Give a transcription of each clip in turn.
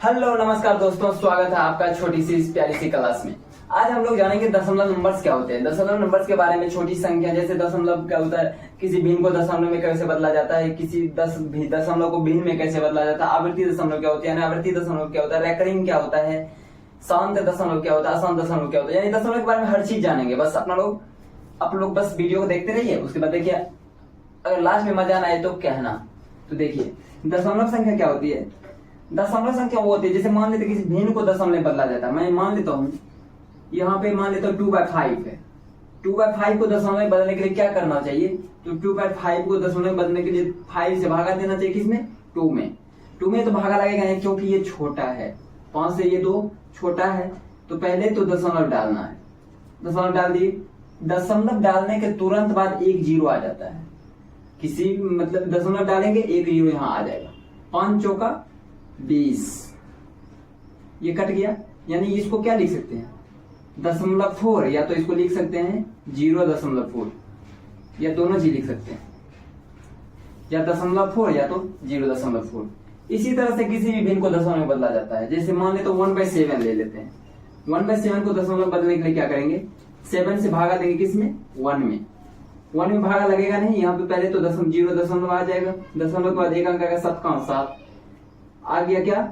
Hello नमस्कार दोस्तों, स्वागत है आपका छोटी सी इस प्यारी सी क्लास में। आज हम लोग जानेंगे दशमलव नंबर्स क्या होते हैं। दशमलव नंबर्स के बारे में, छोटी संख्या जैसे दशमलव क्या होता है, किसी भिन्न को दशमलव में कैसे बदला जाता है, किसी दशमलव को भिन्न में कैसे बदला जाता है, आवृत्ति दशमलव क्या होती है, अनावृत्ति दशमलव क्या होता है, रेकरिंग क्या होता है, शांत दशमलव क्या होता है, अशांत दशमलव क्या होता है, यानी दशमलव के बारे में हर चीज जानेंगे। बस आप लोग बस वीडियो को देखते रहिए। उसके बाद देखिए, अगर लास्ट में मजा ना आए तो कहना। तो देखिए, दशमलव संख्या क्या होती है। दशमलव संख्या वो होती है, जैसे मान लेते किसी भिन्न को दशमलव में बदला जाता है। मैं मान लेता हूँ, यहाँ पे मान लेता हूँ 2/5 है। 2/5 को दशमलव में बदलने के लिए क्या करना चाहिए, तो 2/5 को दशमलव में बदलने के लिए 5 से भागा देना चाहिए। किसमें? 2 में। 2 में तो भागा लगेगा नहीं, क्योंकि ये छोटा है। 5 से ये 2 छोटा है, तो पहले तो दशमलव डालना है। दशमलव डाल दिए। दशमलव डालने के तुरंत बाद एक जीरो आ जाता है। किसी मतलब दशमलव डालेंगे, एक जीरो यहाँ आ जाएगा। 5 चौका 20, ये कट गया। यानी इसको क्या लिख सकते हैं, 0.4, या तो इसको लिख सकते हैं 0.4, या दोनों चीज लिख सकते हैं, या 0.4 या तो 0.4। इसी तरह से किसी भी भिन्न को दशमलव में बदला जाता है। जैसे मान ले तो 1/7 ले लेते हैं। 1/7 को दशमलव में बदलने के लिए क्या करेंगे, 7 से भागा देंगे। किसमें? 1 में। 1 में भागा लगेगा नहीं, यहाँ पे पहले तो 0 आ जाएगा। दशमलव के बाद एक अंक आएगा, 7 का 7 आ गया। क्या?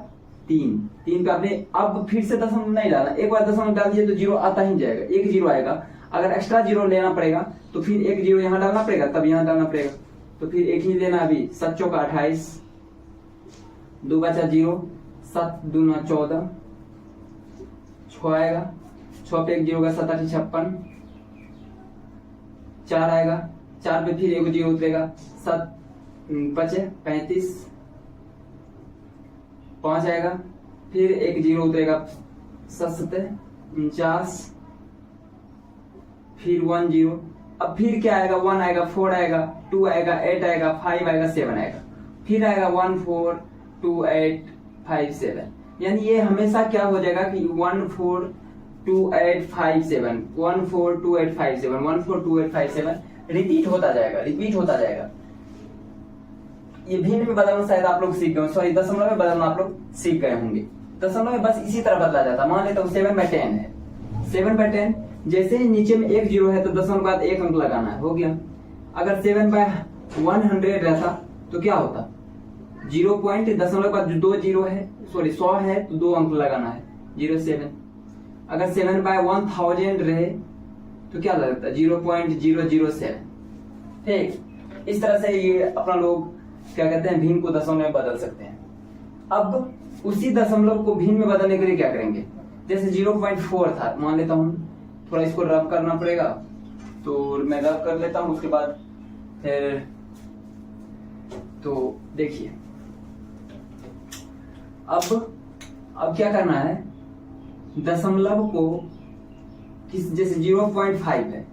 3 पे आपने अब फिर से दशमलव नहीं डाला, एक बार दशमलव डाल दिए तो जीरो आता ही जाएगा, एक जीरो आएगा। अगर एक्स्ट्रा जीरो लेना पड़ेगा तो फिर एक जीरो यहाँ डालना पड़ेगा, तब यहाँ डालना पड़ेगा। तो फिर एक ही लेना अभी। 7 चौका 28, 2 बचा 0, 7 दूना 14, 6 आएगा। 6 पे एक जीरो का 7 8 56, 4 आएगा। 4 पे फिर एक जीरो उतरेगा, 7 बचे 35, 5 आएगा। फिर एक जीरो उतरेगा, 7 49, फिर 1 जीरो। अब फिर क्या आएगा, 1 आएगा, 4 आएगा, 2 आएगा, 8 आएगा, 5 आएगा, 7 आएगा। फिर आएगा 1 4 2 8 5 7। यानी ये हमेशा क्या हो जाएगा कि 1 4 2 8 5 7, 1 4 2 8 5 7, 1 4 2 8 5 7 रिपीट होता जाएगा। ये भिन्न में बदलना शायद आप लोग सीख गए, सॉरी दशमलव में बदलना आप लोग सीख गए होंगे। दशमलव में बस इसी तरह बदला जाता है। मान लेता हूँ 7/10 है। 7/10 जैसे ही नीचे में एक जीरो है तो दशमलव के बाद एक अंक लगाना है, हो गया। अगर 7/100 रहता तो क्या होता, 0 पॉइंट दशमलव के बाद 2 जीरो है, सॉरी 100 है तो 2 अंक लगाना है, 07। अगर 7/1000 रहे तो क्या लगता है, 0.007। ठीक, इस तरह से ये अपना लोग क्या कहते हैं, भिन्न को दशमलव में बदल सकते हैं। अब उसी दशमलव को भिन्न में बदलने के लिए क्या करेंगे, जैसे 0.4 था, मान लेता हूं थोड़ा इसको रब करना पड़ेगा, तो मैं रब कर लेता हूं। उसके बाद फिर तो देखिए, अब क्या करना है, दशमलव को जैसे 0.5 है,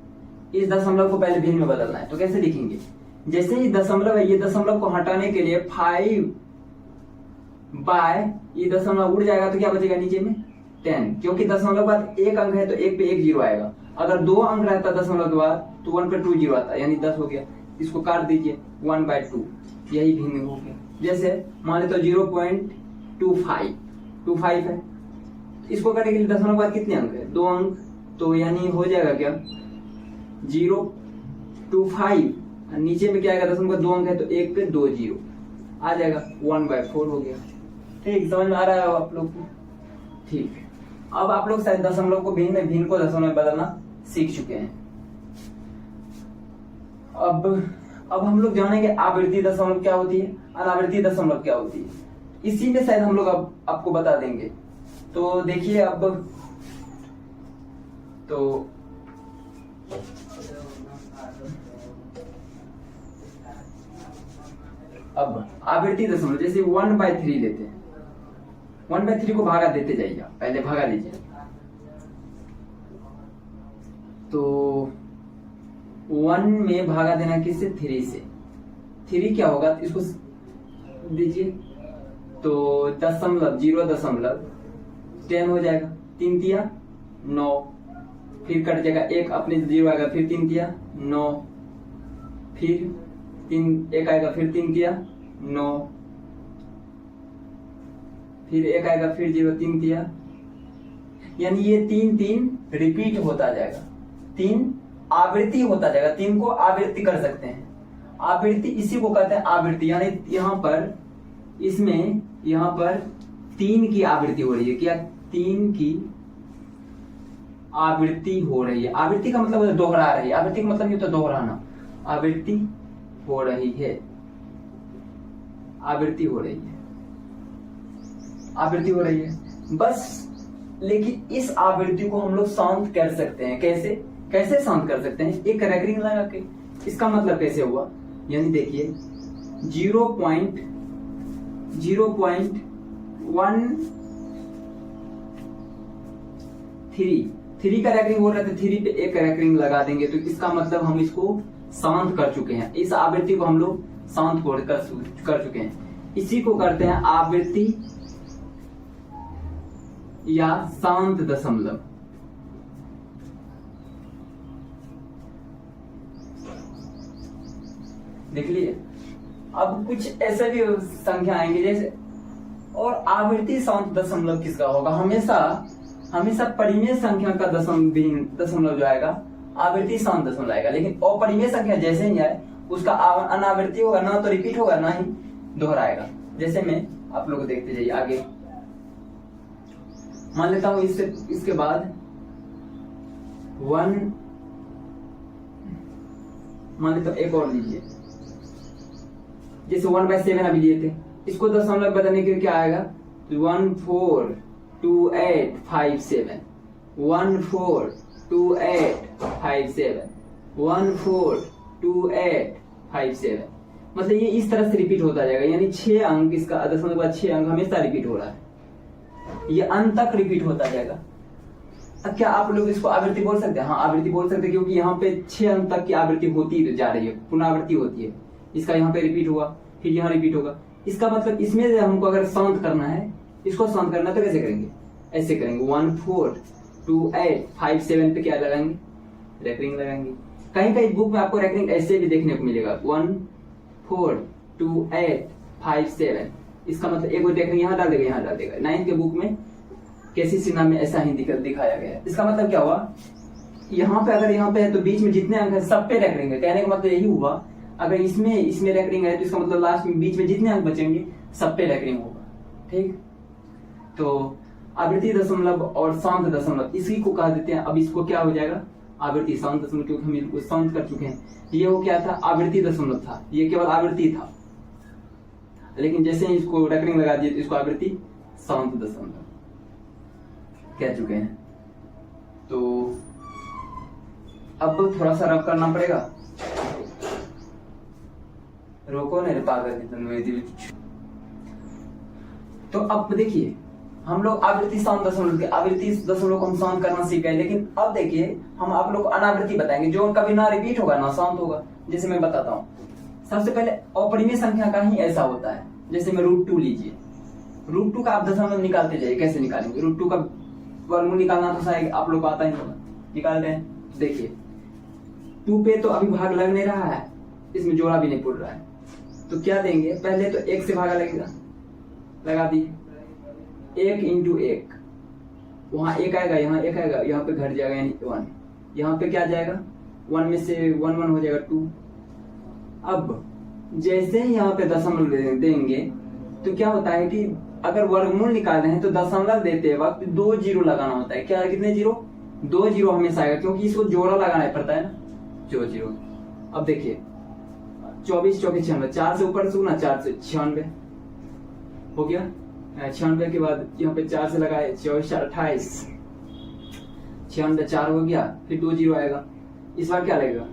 इस दशमलव को पहले भिन्न में बदलना है। तो कैसे लिखेंगे, जैसे ही दशमलव है, ये दशमलव को हटाने के लिए 5 बाय ये दशमलव उड़ जाएगा तो क्या बचेगा नीचे में 10, क्योंकि दशमलव के बाद एक अंक है तो एक पे एक जीरो आएगा। अगर 2 अंक रहता दशमलव के बाद तो 1 पे 2 जीरो आता, यानी 10 हो गया। इसको काट दीजिए, 1/2, यही भिन्न हो गया। जैसे मान लेते 0.25 है, इसको करने के लिए दशमलव के बाद कितने अंक है, 2 अंक, तो यानी हो जाएगा क्या 0.25, नीचे में क्या आएगा, दशमलव का 2 अंक है तो एक पे 2 जीरो आ जाएगा, 1/4 हो गया। ठीक, समझ में आ रहा है आप लोग को? ठीक है, अब आप लोग शायद दशमलव को भिन्न को दशमलव में बदलना सीख चुके हैं। अब हम लोग जानेंगे आवृत्ति दशमलव क्या होती है, अनावृत्ति दशमलव क्या होती है। इसी में शायद हम लोग अब आपको बता देंगे। तो देखिए, अब आवृत्ति दशमलव जैसे 1/3 लेते हैं, 1/3 को भागा देते जाइए, पहले भागा लीजिए। तो 1 में भागा देना किससे, 3 से। 3 क्या होगा, इसको दीजिए तो 0.10 हो जाएगा। 3 तिया 9, फिर कट जाएगा, एक अपने 0 आएगा, फिर 3 तिया 9, फिर 3 1 आएगा, फिर 3 तिया 9, फिर 1 आएगा, फिर 0, 3 दिया, यानी ये 3 3 रिपीट होता जाएगा, 3 आवृत्ति होता जाएगा। 3 को आवृत्ति कर सकते हैं, आवृत्ति इसी को कहते हैं आवृत्ति। यानी यहाँ पर इसमें यहाँ पर 3 की आवृत्ति हो रही है, क्या 3 की आवृत्ति हो रही है। आवृत्ति का मतलब दोहरा रही है, आवृत्ति का मतलब ये तो दोहराना, आवृत्ति हो रही है, आवृत्ति हो रही है, आवृत्ति हो रही है बस। लेकिन इस आवृत्ति को हम लोग शांत कर सकते हैं। कैसे कैसे शांत कर सकते हैं? एक रेकरिंग लगा के। इसका मतलब कैसे हुआ, यानी देखिए 0.13 का रैकरिंग हो रहा था, 3 पे एक रैकरिंग लगा देंगे तो इसका मतलब हम इसको शांत कर चुके हैं, इस आवृत्ति को हम लोग शांत कर चुके हैं। इसी को करते हैं आवृत्ति या शांत दशमलव। देख लिए। अब कुछ ऐसे भी संख्या आएंगे जैसे, और आवृत्ति शांत दशमलव किसका होगा? हमेशा परिमेय संख्या का दशमलव जो आएगा आवृत्ति शांत दशमलव आएगा। लेकिन अपरिमेय संख्या जैसे ही आए उसका अनावृत्ति होगा, ना तो रिपीट होगा ना ही दोहराएगा। जैसे मैं आप लोग देखते जाइए आगे, मान लेता हूं इसके बाद 1, मान लेता हूं एक और लीजिए, जैसे 1/7 अभी लिए थे, इसको दशमलव बदलने के लिए क्या आएगा? 142857, 142857, 142857। मतलब ये इस तरह से रिपीट होता जाएगा, यानी 6 अंक, इसका दशमलव के बाद 6 अंक हमेशा रिपीट हो रहा है, ये अंत तक रिपीट होता जाएगा। अब क्या आप लोग इसको आवृत्ति बोल सकते हैं? हाँ, आवृत्ति बोल सकते हैं, क्योंकि यहाँ पे 6 अंक तक की आवृत्ति होती जा रही है, पुनरावृत्ति होती है। इसका यहाँ पे रिपीट हुआ, फिर यहाँ रिपीट होगा। इसका मतलब इसमें हमको अगर शांत करना है, इसको शांत करना है तो कैसे करेंगे? ऐसे करेंगे, 142857 पे क्या लगाएंगे? रैकरिंग लगाएंगे। कहीं कहीं बुक में आपको रैकरिंग ऐसे भी देखने को मिलेगा, 142857। इसका मतलब एक रैकरिंग यहाँ डाल देगा, यहाँ डाल देगा। 9th के बुक में कैसी सिन्हा में ऐसा ही दिखाया गया है। इसका मतलब क्या हुआ? यहाँ पे अगर यहाँ पे है तो बीच में जितने अंक है सब पे रैकरिंग है। कहने का मतलब यही हुआ, अगर इसमें रैकरिंग है तो इसका मतलब लास्ट में बीच में जितने अंक बचेंगे सब पे रैकरिंग होगा। ठीक, तो आवृत्ति दशमलव और शांत दशमलव इसी को कह देते हैं। अब इसको क्या हो जाएगा? आवृत्ति शांत दशमलव, क्योंकि हम इसको शांत कर चुके हैं। ये वो क्या था? आवृत्ति दशमलव था, ये केवल आवृत्ति था। लेकिन जैसे ही इसको रैकरिंग लगा दिए तो इसको आवृत्ति शांत दशमलव कह चुके हैं। तो अब थोड़ा सा रब करना पड़ेगा। रोको नहीं पागल। तो अब देखिए, हम लोग आवृत्ति शांत दशमलव के आवृत्ति दशमलव को हम शांत करना सीख गए। लेकिन अब देखिए, हम आप लोग को अनावृत्ति बताएंगे जो कभी ना रिपीट होगा ना शांत होगा। जैसे मैं बताता हूँ, सबसे पहले अपरिमेय संख्या का ही ऐसा होता है। जैसे मैं √2 लीजिए, √2 का आप दशमलव निकालते जाइए। कैसे निकालेंगे? √2 का वर्गमूल निकालना तो शायद आप लोग को आता ही होगा, निकाल रहे हैं। देखिए 2 पे तो अभी भाग लग नहीं रहा है, इसमें जोड़ा भी नहीं पड़ रहा है, तो क्या देंगे? पहले तो 1 से भागा लगेगा, लगा दिए। 1 × 1, वहां 1 आएगा, यहाँ 1 आएगा, यहाँ पे घट जाएगा यानी 1। यहाँ पे क्या जाएगा? 1 में से 1 1 हो जाएगा 2। अब जैसे ही यहाँ पे दशमलव देंगे तो क्या होता है कि अगर वर्गमूल निकाल रहे हैं तो दशमलव देते वक्त 2 जीरो लगाना होता है। क्या, कितने जीरो? 2 जीरो हमेशा आएगा, क्योंकि इसको जोड़ा लगाना पड़ता है ना, 2 जीरो। अब देखिए 24 4 96, 4 से ऊपर से 4 से 96 हो गया। 96 के बाद यहाँ पे 4 से लगाए, 24 4 28, 96 4 हो गया, फिर 2 जीरो आएगा। इस बार क्या लगेगा?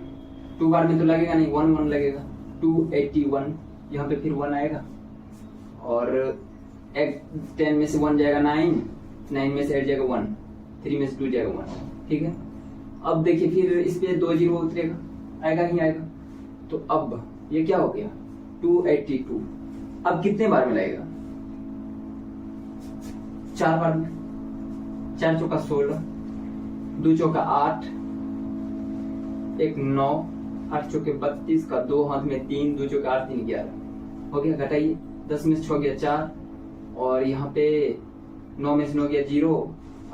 2 बार में तो लगेगा नहीं, 1 1 लगेगा। 281, यहाँ पे फिर 1 आएगा, और 10 में से 1 जाएगा 9, 9 में से 8 जाएगा 1, 3 में से 2 जाएगा 1। ठीक है, अब देखिए फिर इस पे 2 जीरो उतरेगा, आएगा ही आएगा। तो अब ये क्या हो गया? 282। अब कितने बार में लगेगा? 4 बार में। 4 चौका 16, 2 चौका 8, 1 9, 8 चौके 32 का 2 हाथ में 3, 2 चौके 8 3 11 हो गया। घटाइए, 10 में से 6 गया 4, और यहाँ पे 9 में से 9 गया 0,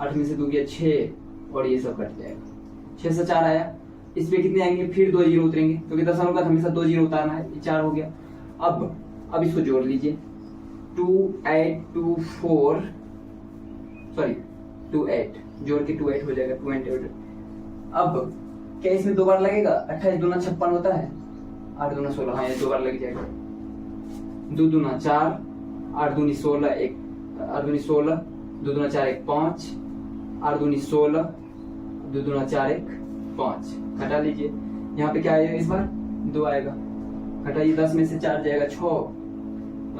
8 में से 2 गया 6 और ये सब कट जाएगा। 6 से 4 आया, इस पे कितने आएंगे, फिर 2 जीरो उतरेंगे क्योंकि दशमलव का हमेशा 2 जीरो उतारना है। ये 4 हो गया। अब इसको जोड़ लीजिए, 2 8 2 4 सॉरी 2 8 जोड़ के 2 8 हो जाएगा, 2 8। अब क्या इसमें 2 बार लगेगा, 28 दूना 56 होता है, 8 दूना 16, हाँ ये 2 बार लग जाएगा। 2 दूना 4, 8 दूनी 16, 8 दूनी 16, 2 दूना 4 1 5, 8 दूनी 16, 2 दूना 4 1 5। घटा लीजिए, यहाँ पे क्या आएगा इस बार 2 आएगा, घटाइए, 10 में से 4 जाएगा 6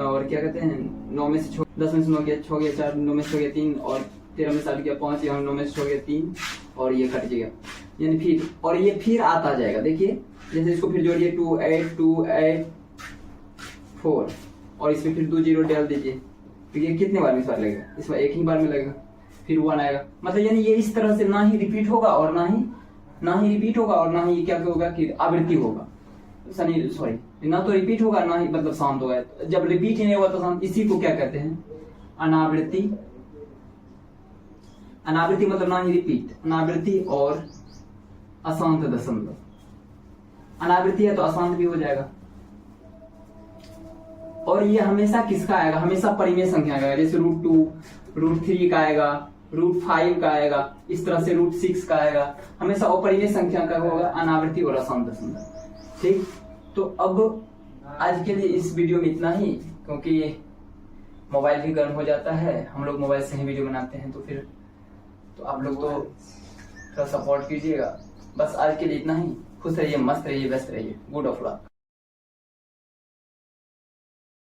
और क्या कहते हैं 9 में से 6, 10 में से 9 गया 6 गया 4, 9 में से 6 गया 3 और 13 में से 8 गया 5, यहाँ 9 में से 6 गया 3 और ये कट जाएगा, यानी फिर और ये फिर आता जाएगा। देखिए जैसे इसको फिर जोड़िए 2 8 2 8 4 और इसमें फिर 2 जीरो डाल दीजिए, तो ये कितने बार में इस बार लगेगा, इस बार एक ही बार में लगेगा, फिर 1 आएगा। मतलब यानी ये इस तरह से ना ही रिपीट होगा और ना ही रिपीट होगा और ना ही क्या होगा कि आवृत्ति होगा, सॉरी ना तो रिपीट होगा ना ही मतलब शांत होगा। जब रिपीट ही नहीं होगा तो शांत, इसी को क्या कहते हैं अनावृत्ति। अनावृत्ति मतलब ना ही रिपीट, अनावृत्ति और अशांत दशमलव। अनावृत्ति है तो अशांत भी हो जाएगा। और ये हमेशा किसका आएगा, हमेशा परिमेय संख्या आएगा, जैसे √2 √3 का आएगा, √5 का आएगा, इस तरह से √6 का आएगा, हमेशा अपरिमेय संख्या का होगा अनावृत्ति और अशांत दशमलव। ठीक, तो अब आज के लिए इस वीडियो में इतना ही, क्योंकि मोबाइल भी गर्म हो जाता है, हम लोग मोबाइल से ही वीडियो बनाते हैं, तो फिर तो आप लोग तो थोड़ा सपोर्ट कीजिएगा। बस आज के लिए इतना ही। खुश रहिए, मस्त रहिए, व्यस्त रहिए। Good of luck.